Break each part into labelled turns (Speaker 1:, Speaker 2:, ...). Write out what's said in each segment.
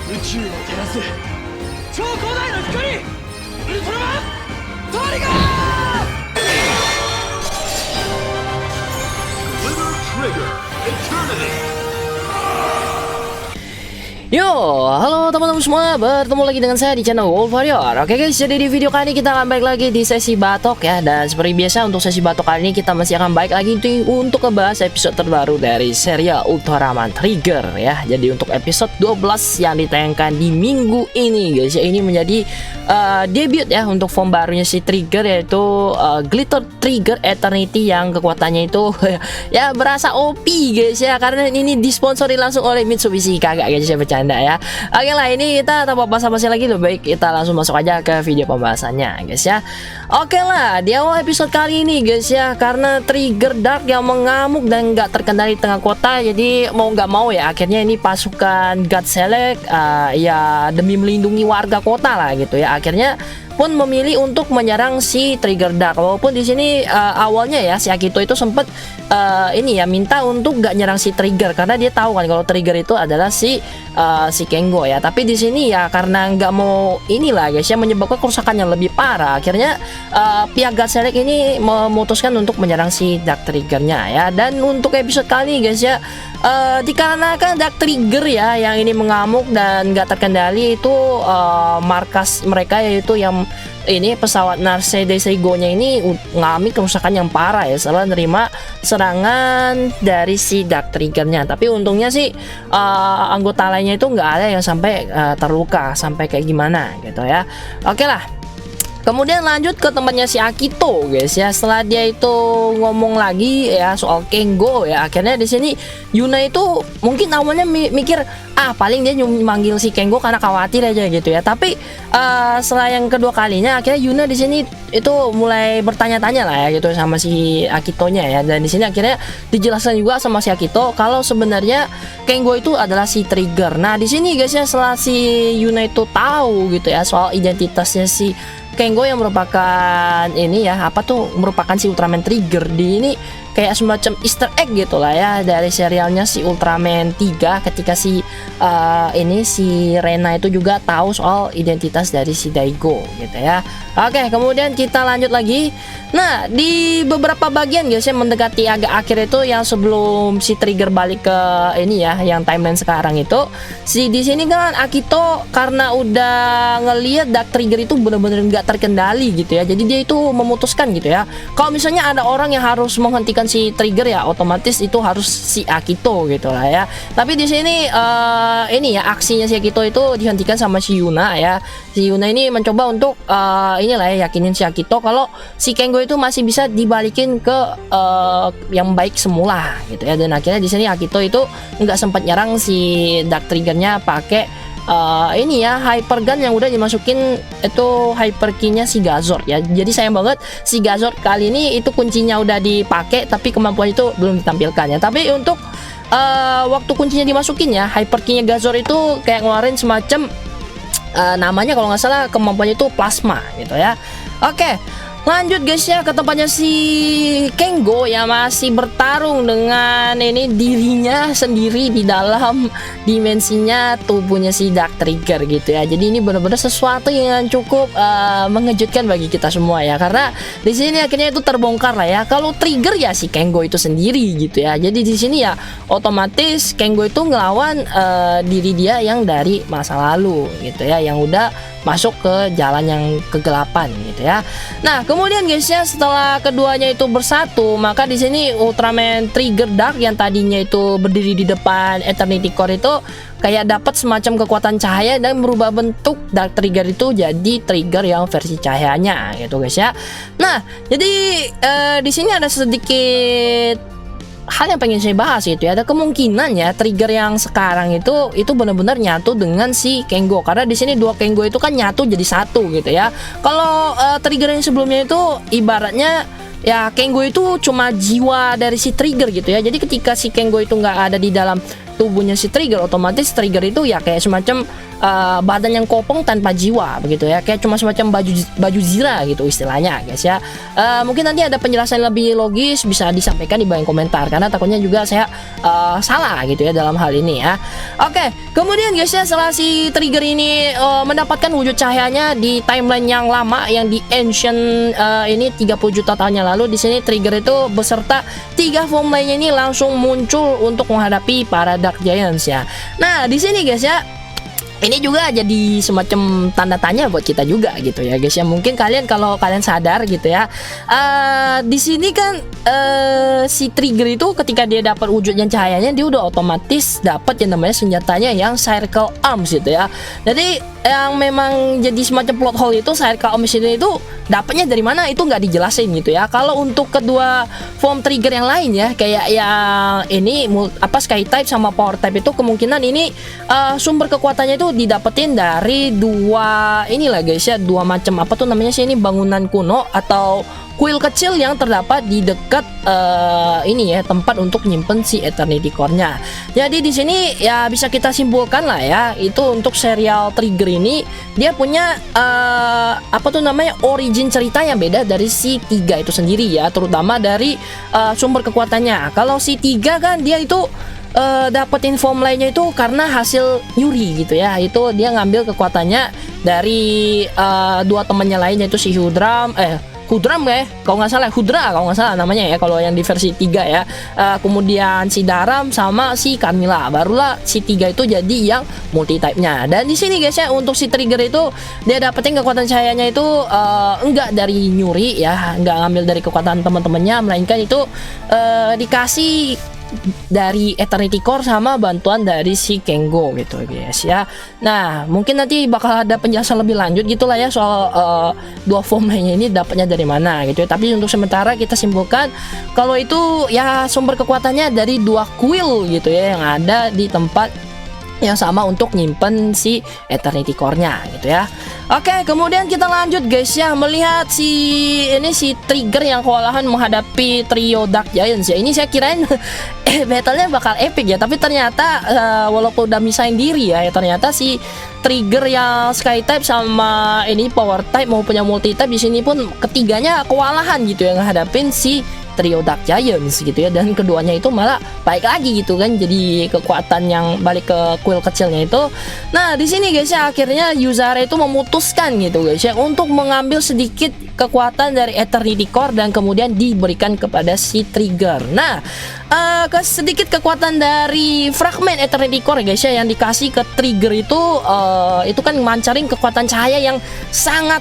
Speaker 1: 宇宙を照らす超広大な光、ウルトラマントリガー。 Glitter Trigger Eternity.
Speaker 2: Yo, halo teman-teman semua, bertemu lagi dengan saya di channel Wolf Warrior. Oke guys, jadi di video kali ini kita akan balik lagi di sesi batok ya. Dan seperti biasa untuk sesi batok kali ini kita masih akan balik lagi untuk ngebahas episode terbaru dari serial Ultraman Trigger ya. Jadi untuk episode 12 yang ditayangkan di minggu ini guys ya, ini menjadi debut ya untuk form barunya si Trigger, yaitu Glitter Trigger Eternity, yang kekuatannya itu ya berasa OP guys ya, karena ini disponsori langsung oleh Mitsubishi. Kagak guys ya, bercanda ya. Oke lah, ini kita tanpa basa-basi lagi, lebih baik kita langsung masuk aja ke video pembahasannya guys ya. Oke lah, di awal episode kali ini guys ya, karena Trigger Dark yang mengamuk dan nggak terkendali di tengah kota, jadi mau nggak mau ya akhirnya ini pasukan God Select ya demi melindungi warga kota lah gitu ya, akhirnya pun memilih untuk menyerang si Trigger Dark. Walaupun di sini awalnya ya si Akito itu sempat ini ya minta untuk gak nyerang si Trigger, karena dia tahu kan kalau Trigger itu adalah si Kengo ya. Tapi di sini ya karena nggak mau inilah guys ya, menyebabkan kerusakan yang lebih parah, akhirnya pihak God Select ini memutuskan untuk menyerang si Dark Triggernya ya. Dan untuk episode kali ini guys ya, dikarenakan Dark Trigger ya yang ini mengamuk dan nggak terkendali, itu markas mereka yaitu yang ini pesawat Narse Deseigo-nya ini ngalami kerusakan yang parah ya setelah nerima serangan dari si Dark Trigger-nya. Tapi untungnya sih anggota lainnya itu nggak ada yang sampai terluka sampai kayak gimana gitu ya. Oke lah. Kemudian lanjut ke tempatnya si Akito guys ya. Setelah dia itu ngomong lagi ya soal Kengo ya, akhirnya di sini Yuna itu mungkin awalnya mikir paling dia manggil si Kengo karena khawatir aja gitu ya. Tapi setelah yang kedua kalinya akhirnya Yuna di sini itu mulai bertanya-tanya lah ya gitu sama si Akitonya ya. Dan di sini akhirnya dijelaskan juga sama si Akito kalau sebenarnya Kengo itu adalah si Trigger. Nah di sini guys ya, setelah si Yuna itu tahu gitu ya soal identitasnya si Kengo yang merupakan ini ya, merupakan si Ultraman Trigger, di ini kayak semacam Easter egg gitu lah ya dari serialnya si Ultraman 3, ketika si ini si Rena itu juga tahu soal identitas dari si Daigo gitu ya. Oke, kemudian kita lanjut lagi. Nah, di beberapa bagian guys ya, mendekati agak akhir itu yang sebelum si Trigger balik ke ini ya, yang timeline sekarang itu, di sini kan Akito karena udah ngelihat Dark Trigger itu bener-bener nggak terkendali gitu ya. Jadi dia itu memutuskan gitu ya, kalau misalnya ada orang yang harus menghentikan si Trigger ya otomatis itu harus si Akito gitu lah ya. Tapi di sini ini ya aksinya si Akito itu dihentikan sama si Yuna ya. Si Yuna ini mencoba untuk inilah ya yakinin si Akito kalau si Kengo itu masih bisa dibalikin ke yang baik semula gitu ya. Dan akhirnya di sini Akito itu nggak sempat nyerang si Dark Triggernya pakai ini ya hyper gun yang udah dimasukin itu hyper key-nya si Gazord ya. Jadi sayang banget si Gazord kali ini itu kuncinya udah dipakai tapi kemampuan itu belum ditampilkan ya. Tapi untuk waktu kuncinya dimasukin ya, hyper key-nya Gazord itu kayak ngeluarin semacam namanya kalau nggak salah kemampuannya itu plasma gitu ya. Oke, lanjut guys ya ke tempatnya si Kengo yang masih bertarung dengan ini dirinya sendiri di dalam dimensinya tubuhnya si Dark Trigger gitu ya. Jadi ini benar-benar sesuatu yang cukup mengejutkan bagi kita semua ya, karena di sini akhirnya itu terbongkar lah ya kalau Trigger ya si Kengo itu sendiri gitu ya. Jadi di sini ya otomatis Kengo itu ngelawan diri dia yang dari masa lalu gitu ya, yang udah masuk ke jalan yang kegelapan gitu ya. Nah, kemudian guys ya, setelah keduanya itu bersatu, maka di sini Ultraman Trigger Dark yang tadinya itu berdiri di depan Eternity Core itu kayak dapat semacam kekuatan cahaya dan merubah bentuk Dark Trigger itu jadi Trigger yang versi cahayanya gitu guys ya. Nah, jadi di sini ada sedikit hal yang pengen saya bahas itu ya. Ada kemungkinan ya Trigger yang sekarang itu benar-benar nyatu dengan si Kengo, karena di sini dua Kengo itu kan nyatu jadi satu gitu ya. Kalau Trigger yang sebelumnya itu ibaratnya ya Kengo itu cuma jiwa dari si Trigger gitu ya. Jadi ketika si Kengo itu nggak ada di dalam tubuhnya si Trigger, otomatis Trigger itu ya kayak semacam badan yang kopong tanpa jiwa begitu ya, kayak cuma semacam baju zira gitu istilahnya guys ya. Mungkin nanti ada penjelasan lebih logis bisa disampaikan di bagian komentar, karena takutnya juga saya salah gitu ya dalam hal ini ya. Oke, kemudian guys ya, setelah si Trigger ini mendapatkan wujud cahayanya di timeline yang lama yang di ancient ini 30 juta tahun yang lalu, di sini Trigger itu beserta 3 form lainnya ini langsung muncul untuk menghadapi para Dark Giants ya. Nah, di sini guys ya, ini juga jadi semacam tanda tanya buat kita juga gitu ya guys ya. Mungkin kalau kalian sadar gitu ya, di sini kan si Trigger itu ketika dia dapat wujudnya cahayanya, dia udah otomatis dapat yang namanya senjatanya yang Circle Arms gitu ya. Jadi yang memang jadi semacam plot hole itu, Circle Arms itu dapatnya dari mana itu nggak dijelasin gitu ya. Kalau untuk kedua form Trigger yang lain ya, kayak yang ini Sky Type sama Power Type, itu kemungkinan ini sumber kekuatannya itu didapetin dari dua inilah guys ya, dua macam apa tuh namanya sih ini, bangunan kuno atau kuil kecil yang terdapat di dekat ini ya, tempat untuk nyimpen si Eternity Core-nya. Jadi di sini ya bisa kita simpulkan lah ya, itu untuk serial Trigger ini dia punya apa tuh namanya, origin cerita yang beda dari si 3 itu sendiri ya, terutama dari sumber kekuatannya. Kalau si 3 kan dia itu dapetin form lainnya itu karena hasil nyuri gitu ya. Itu dia ngambil kekuatannya dari dua temannya lain, yaitu si Hudram ya, kalau nggak salah Hudra kalau nggak salah namanya ya, kalau yang di versi 3 ya. Kemudian si Daram sama si Carmilla, barulah si 3 itu jadi yang multi type nya. Dan di sini guys ya, untuk si Trigger itu dia dapetin kekuatan cahayanya itu enggak dari nyuri ya, enggak ngambil dari kekuatan teman-temannya, melainkan itu dikasih dari Eternity Core sama bantuan dari si Kengo gitu guys ya. Nah, mungkin nanti bakal ada penjelasan lebih lanjut gitulah ya soal dua form lainnya ini dapatnya dari mana gitu ya. Tapi untuk sementara kita simpulkan kalau itu ya sumber kekuatannya dari dua kuil gitu ya yang ada di tempat yang sama untuk nyimpen si Eternity Core-nya gitu ya. Oke, kemudian kita lanjut guys ya, melihat si Trigger yang kewalahan menghadapi trio Dark Giants ya. Ini saya kirain battle-nya bakal epic ya, tapi ternyata walaupun udah misahin diri ya, ternyata si Trigger yang Sky Type sama ini Power Type maupun yang Multi Type di sini pun ketiganya kewalahan gitu ya ngadapin si trio Dark Giants gitu ya, dan keduanya itu malah baik lagi gitu kan, jadi kekuatan yang balik ke kuil kecilnya itu. Nah, di sini guys ya, akhirnya Yuzare itu memutuskan gitu guys ya untuk mengambil sedikit kekuatan dari Eternity Core dan kemudian diberikan kepada si Trigger. Nah, sedikit kekuatan dari fragmen Eternity Core guys ya yang dikasih ke Trigger itu kan mancarin kekuatan cahaya yang sangat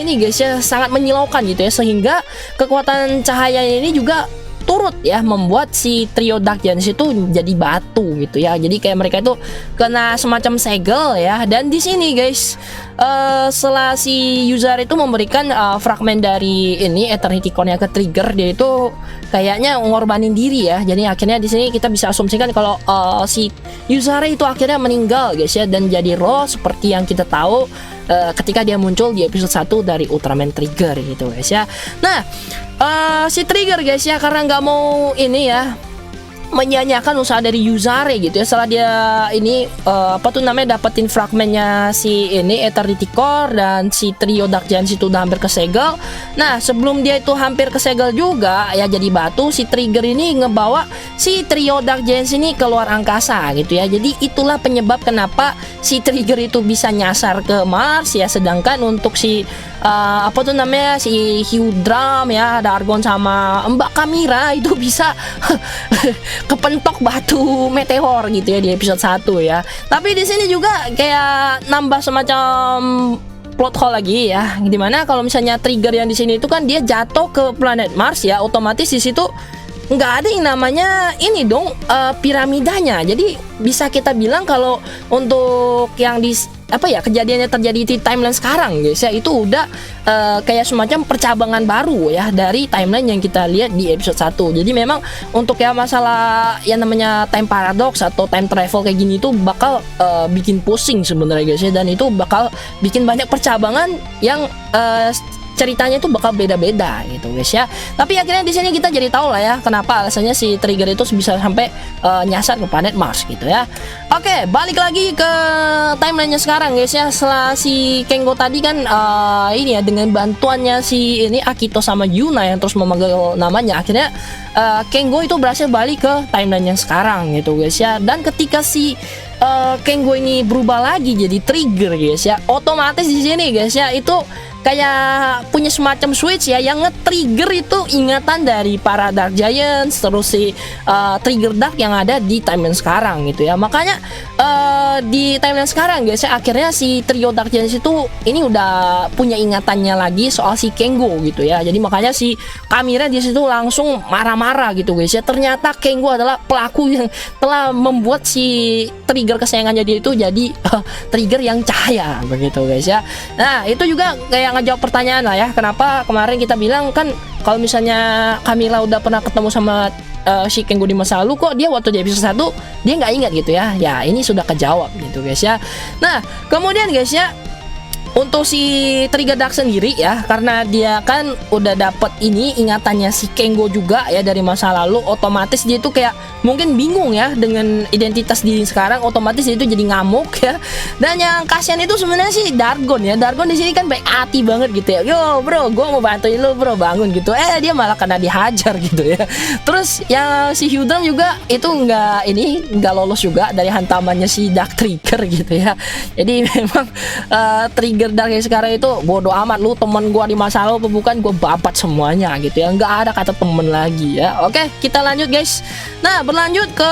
Speaker 2: ini guys ya, sangat menyilaukan gitu ya, sehingga kekuatan cahaya ini juga turut ya membuat si trio Dark Giants itu jadi batu gitu ya. Jadi kayak mereka itu kena semacam segel ya. Dan di sini guys, setelah si Yuzare itu memberikan fragmen dari ini Eternity Core-nya ke Trigger, dia itu kayaknya ngorbanin diri ya. Jadi akhirnya di sini kita bisa asumsikan kalau si Yuzare itu akhirnya meninggal guys ya, dan jadi Raw seperti yang kita tahu ketika dia muncul di episode 1 dari Ultraman Trigger gitu guys ya. Nah, si Trigger guys ya, karena nggak mau ini ya menyanyiakan usaha dari Yuzare gitu ya, setelah dia ini dapetin fragmennya si ini Eternity Core dan si trio Dark Giants itu udah hampir kesegel. Nah, sebelum dia itu hampir kesegel juga ya jadi batu, si Trigger ini ngebawa si trio Dark Giants ini keluar angkasa gitu ya. Jadi itulah penyebab kenapa si Trigger itu bisa nyasar ke Mars ya, sedangkan untuk si si Hudram ya, ada Argon sama Mbak Kamira itu bisa kepentok batu meteor gitu ya di episode 1 ya. Tapi di sini juga kayak nambah semacam plot hole lagi ya, dimana kalau misalnya Trigger yang di sini itu kan dia jatuh ke planet Mars ya, otomatis di situ nggak ada yang namanya ini dong piramidanya. Jadi bisa kita bilang kalau untuk yang di kejadiannya terjadi di timeline sekarang guys ya, itu udah kayak semacam percabangan baru ya dari timeline yang kita lihat di episode 1. Jadi memang untuk ya masalah yang namanya time paradox atau time travel kayak gini itu bakal bikin pusing sebenarnya guys ya, dan itu bakal bikin banyak percabangan yang ceritanya itu bakal beda-beda gitu guys ya. Tapi akhirnya di sini kita jadi tahu lah ya kenapa alasannya si Trigger itu bisa sampai nyasar ke planet Mars gitu ya. Oke, balik lagi ke timelinenya sekarang guys ya. Setelah si Kengo tadi kan ini ya dengan bantuannya si ini Akito sama Yuna yang terus memanggil namanya, akhirnya Kengo itu berhasil balik ke timeline yang sekarang gitu guys ya. Dan ketika si Kengo ini berubah lagi jadi Trigger guys ya, otomatis di sini guys ya itu kayak punya semacam switch ya yang nge-trigger itu ingatan dari para Dark Giants, terus si Trigger Dark yang ada di timeline sekarang gitu ya. Makanya di timeline sekarang guys ya akhirnya si trio Dark Giants itu ini udah punya ingatannya lagi soal si Kengo gitu ya. Jadi makanya si Kamira di situ langsung marah-marah gitu guys ya. Ternyata Kengo adalah pelaku yang telah membuat si Trigger kesayangannya dia itu jadi Trigger yang cahaya begitu guys ya. Nah, itu juga kayak ngejawab pertanyaan lah ya, kenapa kemarin kita bilang kan kalau misalnya Kamila udah pernah ketemu sama si Kengo di masa lalu, kok dia waktu di episode 1 dia nggak ingat gitu ya. Ya ini sudah kejawab gitu guys ya. Nah kemudian guys ya, untuk si Trigger Dark sendiri ya, karena dia kan udah dapet ini ingatannya si Kengo juga ya dari masa lalu, otomatis dia tuh kayak mungkin bingung ya dengan identitas diri sekarang, otomatis dia itu jadi ngamuk ya. Dan yang kasihan itu sebenarnya si Dargon ya. Dargon di sini kan baik hati banget gitu ya. Yo bro, gue mau bantuin lu bro, bangun gitu. Dia malah kena dihajar gitu ya. Terus yang si Hyudram juga itu nggak lolos juga dari hantamannya si Dark Trigger gitu ya. Jadi memang Trigger Dark yang sekarang itu bodoh amat, lu temen gua di masa lalu bukan, gua babat semuanya gitu ya, nggak ada kata temen lagi ya. Oke, kita lanjut guys. Nah berlanjut ke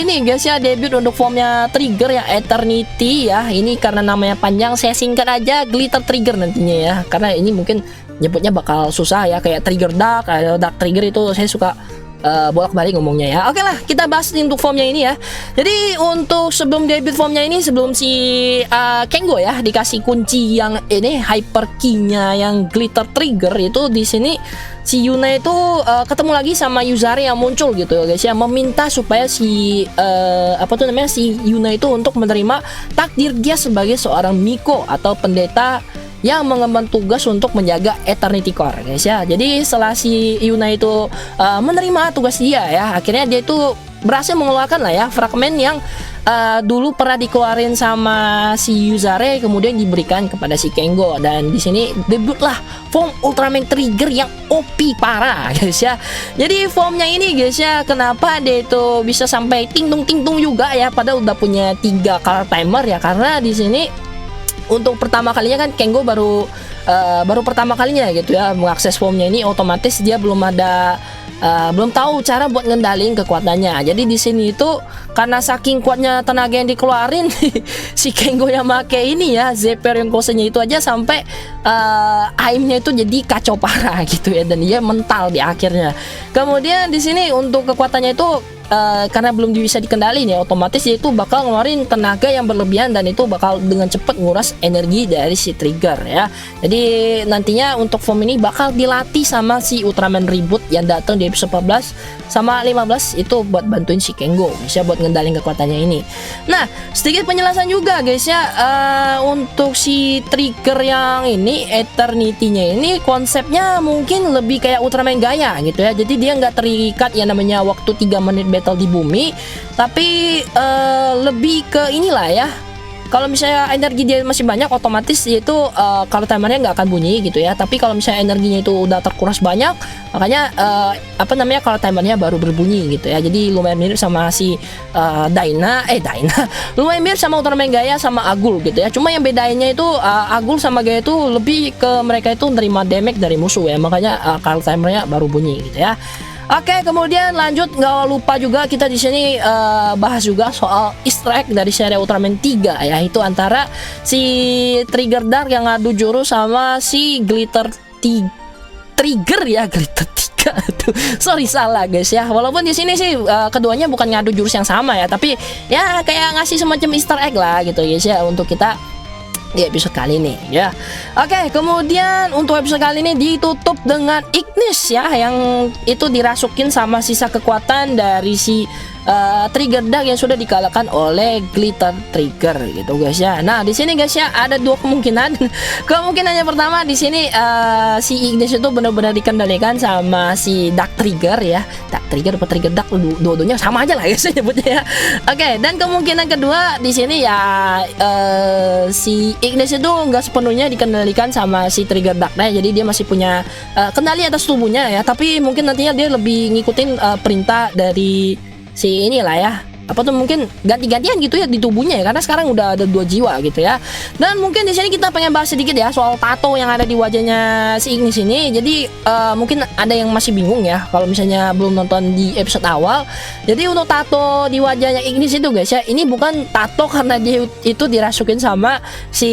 Speaker 2: ini guys ya, debut untuk formnya Trigger ya, Eternity ya. Ini karena namanya panjang, saya singkat aja Glitter Trigger nantinya ya, karena ini mungkin nyebutnya bakal susah ya, kayak Trigger Dark, Dark Trigger itu saya suka bolak-balik ngomongnya ya. Oke lah, kita bahas untuk formnya ini ya. Jadi untuk sebelum debut formnya ini, sebelum si Kengo ya dikasih kunci yang ini Hyper Key-nya yang Glitter Trigger itu, di sini si Yuna itu ketemu lagi sama Yuzare yang muncul gitu ya guys ya, meminta supaya si si Yuna itu untuk menerima takdir dia sebagai seorang Miko atau pendeta yang mengemban tugas untuk menjaga Eternity Core guys ya. Jadi setelah si Yuna itu menerima tugas dia ya, akhirnya dia itu berhasil mengeluarkan lah ya fragmen yang dulu pernah dikeluarin sama si Yuzare, kemudian diberikan kepada si Kengo. Dan di sini debutlah form Ultraman Trigger yang OP parah guys ya. Jadi formnya ini guys ya, kenapa dia itu bisa sampai ting-tung juga ya, padahal udah punya 3 color timer ya, karena di sini untuk pertama kalinya kan Kengo baru pertama kalinya gitu ya mengakses formnya ini, otomatis dia belum tahu cara buat ngendalin kekuatannya. Jadi di sini itu karena saking kuatnya tenaga yang dikeluarin si Kengo yang make ini ya Zephyr yang kosenya itu aja sampai aimnya itu jadi kacau parah gitu ya, dan dia mental di akhirnya. Kemudian di sini untuk kekuatannya itu karena belum bisa dikendalin ya, otomatis dia itu bakal ngeluarin tenaga yang berlebihan dan itu bakal dengan cepat nguras energi dari si Trigger ya. Jadi nantinya untuk form ini bakal dilatih sama si Ultraman Reboot yang datang di episode 14 sama 15 itu buat bantuin si Kengo bisa buat ngendalin kekuatannya ini. Nah sedikit penjelasan juga guys ya, untuk si Trigger yang ini Eternity-nya ini konsepnya mungkin lebih kayak Ultraman Gaia gitu ya. Jadi dia nggak terikat ya namanya waktu 3 menit battle di bumi, tapi lebih ke inilah ya, kalau misalnya energi dia masih banyak, otomatis itu kalau timernya nggak akan bunyi gitu ya. Tapi kalau misalnya energinya itu udah terkuras banyak, makanya kalau timernya baru berbunyi gitu ya. Jadi lumayan mirip sama si Daina lumayan mirip sama Ultraman Gaia sama Agul gitu ya. Cuma yang bedanya itu Agul sama Gaia itu lebih ke mereka itu nerima damage dari musuh ya, makanya kalau timernya baru bunyi gitu ya. Oke, kemudian lanjut, nggak lupa juga kita di sini bahas juga soal Easter egg dari seri Ultraman 3 ya, itu antara si Trigger Dark yang ngadu jurus sama si Glitter Trigger ya, Glitter 3 tuh. Sorry salah guys ya. Walaupun di sini sih keduanya bukan ngadu jurus yang sama ya, tapi ya kayak ngasih semacam Easter egg lah gitu guys ya untuk kita di episode kali ini ya. Oke, kemudian untuk episode kali ini ditutup dengan Ignis ya, yang itu dirasukin sama sisa kekuatan dari si Trigger Dark yang sudah dikalahkan oleh Glitter Trigger gitu guys ya. Nah di sini guys ya ada dua kemungkinan. Kemungkinan yang pertama di sini si Ignis itu benar-benar dikendalikan sama si Dark Trigger ya. Dark Trigger apa Trigger Dark, dua-duanya sama aja lah ya saya nyebutnya ya. Oke, dan kemungkinan kedua di sini ya si Ignis itu nggak sepenuhnya dikendalikan sama si Trigger Dark. Nah, jadi dia masih punya kendali atas tubuhnya ya. Tapi mungkin nantinya dia lebih ngikutin perintah dari si inilah ya, apa tuh, mungkin ganti-gantian gitu ya di tubuhnya ya, karena sekarang udah ada 2 jiwa gitu ya. Dan mungkin di sini kita pengen bahas sedikit ya soal tato yang ada di wajahnya si Ignis ini. Jadi mungkin ada yang masih bingung ya kalau misalnya belum nonton di episode awal. Jadi untuk tato di wajahnya Ignis itu guys ya, ini bukan tato karena dia itu dirasukin sama si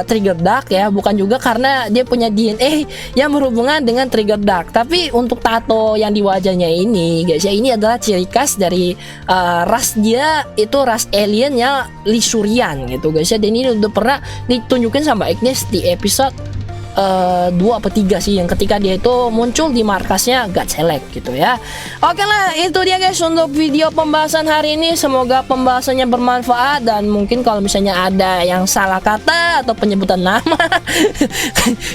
Speaker 2: Trigger Dark ya, bukan juga karena dia punya DNA yang berhubungan dengan Trigger Dark. Tapi untuk tato yang di wajahnya ini guys ya, ini adalah ciri khas dari ras dia itu ras aliennya Lisurian gitu guys ya. Dan ini udah pernah ditunjukin sama Ignis di episode 2 apa 3 sih, yang ketika dia itu muncul di markasnya God Select gitu ya. Oke lah, itu dia guys untuk video pembahasan hari ini. Semoga pembahasannya bermanfaat, dan mungkin kalau misalnya ada yang salah kata atau penyebutan nama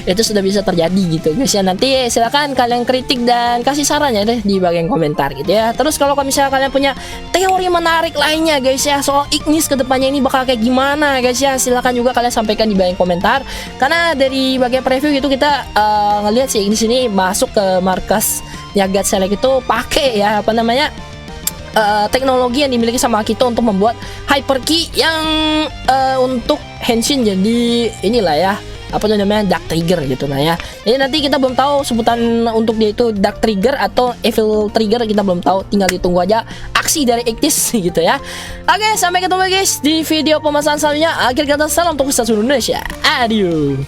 Speaker 2: itu sudah bisa terjadi gitu guys ya. Nanti silakan kalian kritik dan kasih sarannya deh di bagian komentar gitu ya. Terus kalau misalnya kalian punya teori menarik lainnya guys ya soal Ignis kedepannya ini bakal kayak gimana guys ya, silakan juga kalian sampaikan di bagian komentar. Karena dari bagian review gitu kita ngelihat sih Ignis ini masuk ke markasnya God Select itu pakai ya apa namanya teknologi yang dimiliki sama Akito untuk membuat hyper key yang untuk Henshin jadi inilah ya apa namanya Dark Trigger gitu nah ya. Jadi nanti kita belum tahu sebutan untuk dia itu Dark Trigger atau Evil Trigger, kita belum tahu, tinggal ditunggu aja aksi dari Ignis gitu ya. Oke, sampai ketemu guys di video pembahasan selanjutnya. Akhir kata salam untuk Ustaz Indonesia. Adieu.